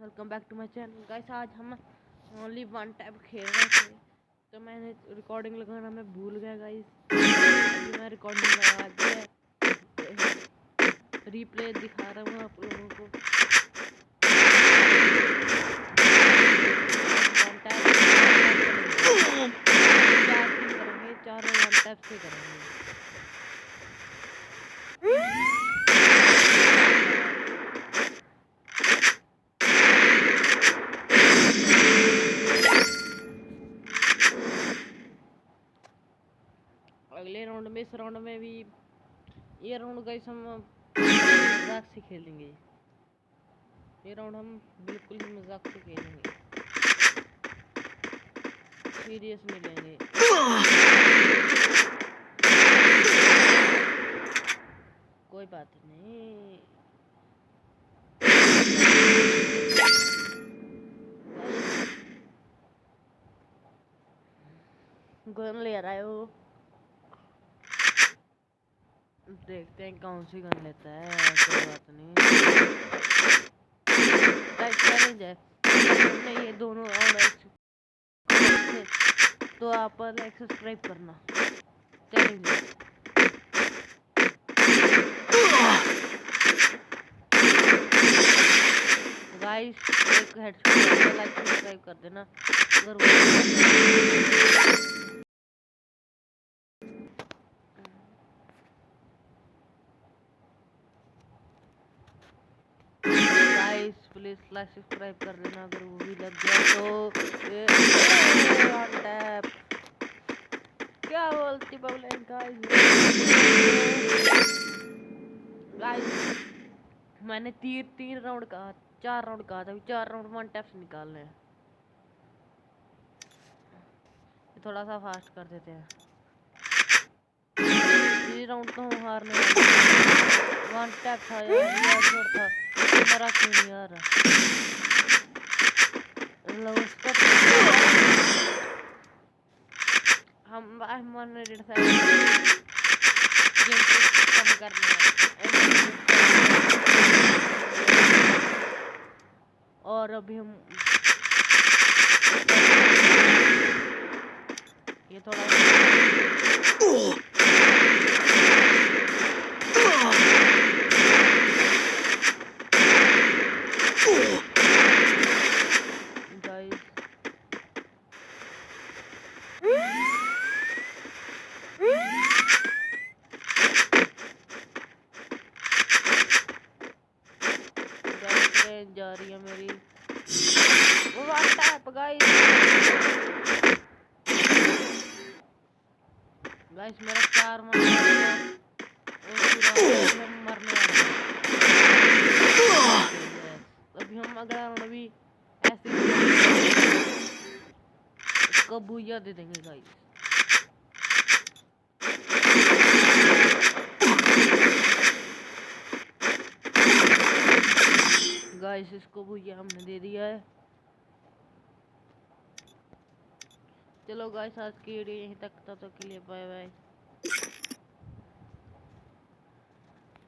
Welcome back to my channel guys. आज हम only one tap खेल रहे थे तो मैंने रिकॉर्डिंग लगाना मैं भूल गया गाइस। अभी मैं रिकॉर्डिंग लगा दी है, रिप्ले दिखा रहा हूँ आप लोगों को। वन टैप करेंगे, चारों वन टैप से करेंगे। अगले राउंड में, इस राउंड में भी, ये राउंड गाइस हम मजाक से खेलेंगे। ये राउंड हम बिल्कुल ही मजाक से खेलेंगे, सीरियस नहीं लेंगे। कोई बात नहीं, गन ले रहा है वो। देखते हैं कौन सी गन लेता है। कोई बात नहीं, चैलेंज है नहीं ये दोनों। और तो आप लाइक सब्सक्राइब करना, चैलेंज है। गाइस एक हेडशॉट लाइक सब्सक्राइब कर देना अगर गाइस प्लीज लाइक सब्सक्राइब कर देना अगर वो भी लग गया तो। ऑन टैप क्या बोलती बबलिंग गाइस। मैंने तीन राउंड कहा, 4 राउंड कहा था, 4 राउंड वन टैप से निकालने हैं। थोड़ा सा फास्ट कर देते हैं। 3 राउंड तो हम हारने वाले। वन टैप था यार, हेडशॉट था, मेरा क्यों नहीं आ रहा। हम 1 मिनट कम करना है और अभी हम ये थोड़ा जा रही है मेरी वन टैप गाइस। मेरा 4 मरने अभी हम अगला राउंड भी ऐसे इसको भूया दे देंगे गाइस। गाइस इसको भूया हमने दे दिया है। चलो गाइस आज की वीडियो यहीं तक, तब तक के लिए बाय बाय।